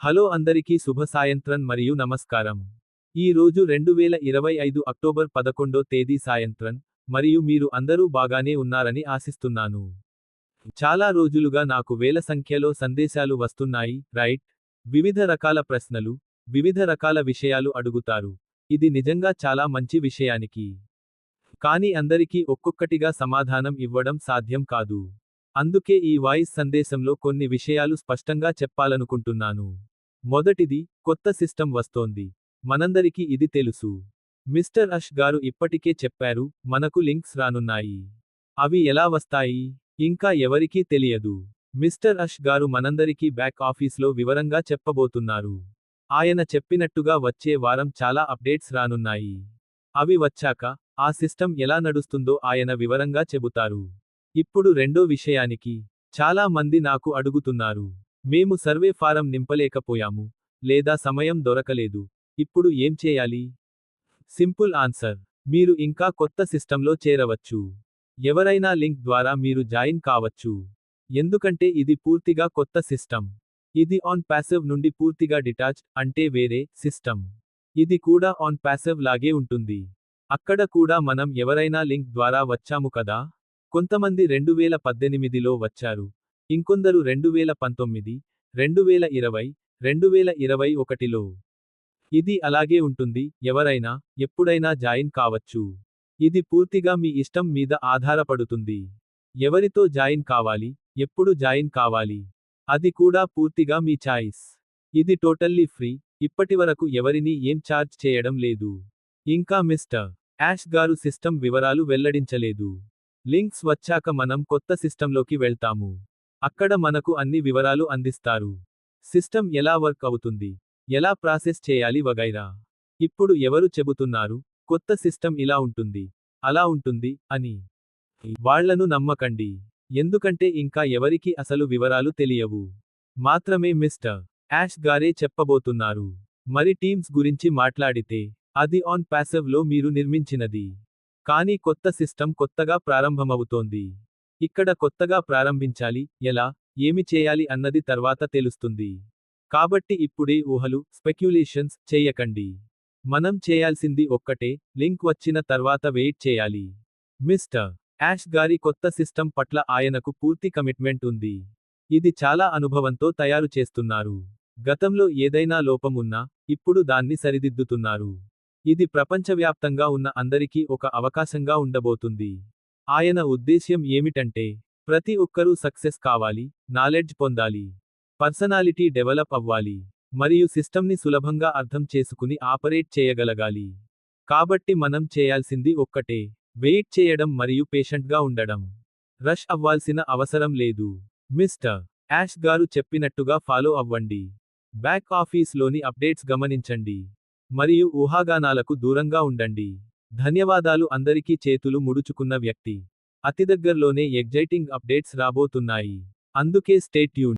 Hello అందరికీ శుభ సాయంత్రం మరియు నమస్కారం. ఈ రోజు 2025 అక్టోబర్ 11 తేదీ సాయంత్రం, మరియు మీరు అందరూ బాగానే ఉన్నారని ఆశిస్తున్నాను. చాలా రోజులుగా నాకు వేల సంఖ్యలో సందేశాలు వస్తున్నాయి, రైట్? వివిధ రకాల ప్రశ్నలు, వివిధ రకాల విషయాలు అడుగుతారు. ఇది నిజంగా చాలా మంచి విషయానికి. కానీ అందరికీ ఒక్కొక్కటిగా సమాధానం ఇవ్వడం సాధ్యం కాదు. అందుకే ఈ వాయిస్ సందేశంలో కొన్ని విషయాలు స్పష్టంగా చెప్పాలనుకుంటున్నాను. మొదటిది, కొత్త సిస్టమ్ వస్తోంది. మనందరికీ ఇది తెలుసు. మిస్టర్ అష్ గారు ఇప్పటికే చెప్పారు, మనకు లింక్స్ రానున్నాయి. అవి ఎలా వస్తాయి? ఇంకా ఎవరికీ తెలియదు. మిస్టర్ అష్ గారు మనందరికీ బ్యాక్ ఆఫీస్లో వివరంగా చెప్పబోతున్నారు. ఆయన చెప్పినట్టుగా వచ్చే వారం చాలా అప్డేట్స్ రానున్నాయి. అవి వచ్చాక, ఆ సిస్టమ్ ఎలా నడుస్తుందో ఆయన వివరంగా చెబుతారు. ఇప్పుడు రెండో విషయానికి. చాలా మంది నాకు అడుగుతున్నారు. మేము సర్వే ఫారం నింపలేకపోయాము. లేదా సమయం దొరకలేదు. ఇప్పుడు ఏం చేయాలి? Simple answer. మీరు ఇంకా కొత్త సిస్టంలో చేరవచ్చు. ఎవరైనా లింక్ ద్వారా మీరు జాయిన్ కావచ్చు. ఎందుకంటే ఇది పూర్తిగా కొత్త సిస్టమ్. ఇది ఆన్ ప్యాసివ్ నుండి పూర్తిగా డిటాచ్, అంటే వేరే సిస్టమ్. ఇది కూడా ఆన్ ప్యాసివ్ లాగే ఉంటుంది. అక్కడ కూడా మనం ఎవరైనా లింక్ ద్వారా వచ్చాము కదా? కొంతమంది 2018లో వచ్చారు. ఇంకొందరు 2019, 2020, 2021లో. ఇది అలాగే ఉంటుంది, ఎవరైనా, ఎప్పుడైనా జాయిన్ కావచ్చు. ఇది పూర్తిగా మీ ఇష్టం మీద ఆధారపడుతుంది. ఎవరితో జాయిన్ కావాలి, ఎప్పుడు జాయిన్ కావాలి. అది కూడా పూర్తిగా మీ చాయిస్. ఇది టోటల్లీ ఫ్రీ, ఇప్పటివరకు ఎవరినీ ఏం ఛార్జ్ చేయడం లేదు. ఇంకా మిస్టర్ యాష్ గారు సిస్టమ్ వివరాలు వెల్లడించలేదు. లింక్స్ వచ్చాక మనం కొత్త సిస్టంలోకి వెళ్తాము. అక్కడ మనకు అన్ని వివరాలు అందిస్తారు. సిస్టమ్ ఎలా వర్క్ అవుతుంది, ఎలా ప్రాసెస్ చేయాలి వగైరా. ఇప్పుడు ఎవరు చెబుతున్నారు, కొత్త సిస్టమ్ ఇలా ఉంటుంది, అలా ఉంటుంది, అని. వాళ్లను నమ్మకండి. ఎందుకంటే ఇంకా ఎవరికి అసలు వివరాలు తెలియవు. మాత్రమే మిస్టర్ యాష్ గారే చెప్పబోతున్నారు. మరి టీమ్స్ గురించి మాట్లాడితే, అది ఆన్ ప్యాసివ్ లో మీరు నిర్మించినది. కానీ కొత్త సిస్టమ్ కొత్తగా ప్రారంభమవుతోంది. ఇక్కడ కొత్తగా ప్రారంభించాలి, ఎలా, ఏమి చేయాలి అన్నది తర్వాత తెలుస్తుంది. కాబట్టి ఇప్పుడే ఊహలు, స్పెక్యులేషన్స్ చెయ్యకండి. మనం చేయాల్సింది ఒక్కటే, లింక్ వచ్చిన తర్వాత వెయిట్ చేయాలి. మిస్టర్ యాష్ గారి కొత్త సిస్టమ్ పట్ల ఆయనకు పూర్తి కమిట్మెంట్ ఉంది. ఇది చాలా అనుభవంతో తయారు చేస్తున్నారు. గతంలో ఏదైనా లోపం ఉన్నా, ఇప్పుడు దాన్ని సరిదిద్దుతున్నారు. ఇది ప్రపంచవ్యాప్తంగా ఉన్న అందరికీ ఒక అవకాశంగా ఉండబోతుంది. ఆయన ఉద్దేశ్యం ఏమిటంటే, ప్రతి ఒక్కరూ సక్సెస్ కావాలి, నాలెడ్జ్ పొందాలి, పర్సనాలిటీ డెవలప్ అవ్వాలి, మరియు సిస్టమ్ని సులభంగా అర్థం చేసుకుని ఆపరేట్ చేయగలగాలి. కాబట్టి మనం చేయాల్సింది ఒక్కటే, వెయిట్ చేయడం మరియు పేషెంట్గా ఉండడం. రష్ అవ్వాల్సిన అవసరం లేదు. మిస్టర్ యాష్ గారు చెప్పినట్టుగా ఫాలో అవ్వండి. బ్యాక్ ఆఫీస్లోని అప్డేట్స్ గమనించండి. మరియు ఊహాగానాలకు దూరంగా ఉండండి. ధన్యవాదాలు అందరికీ. చేతులు ముడుచుకున్న వ్యక్తి. అతిదగ్గర్లోనే ఎగ్జైటింగ్ అప్డేట్స్ రాబోతున్నాయి. అందుకే స్టే ట్యూన్.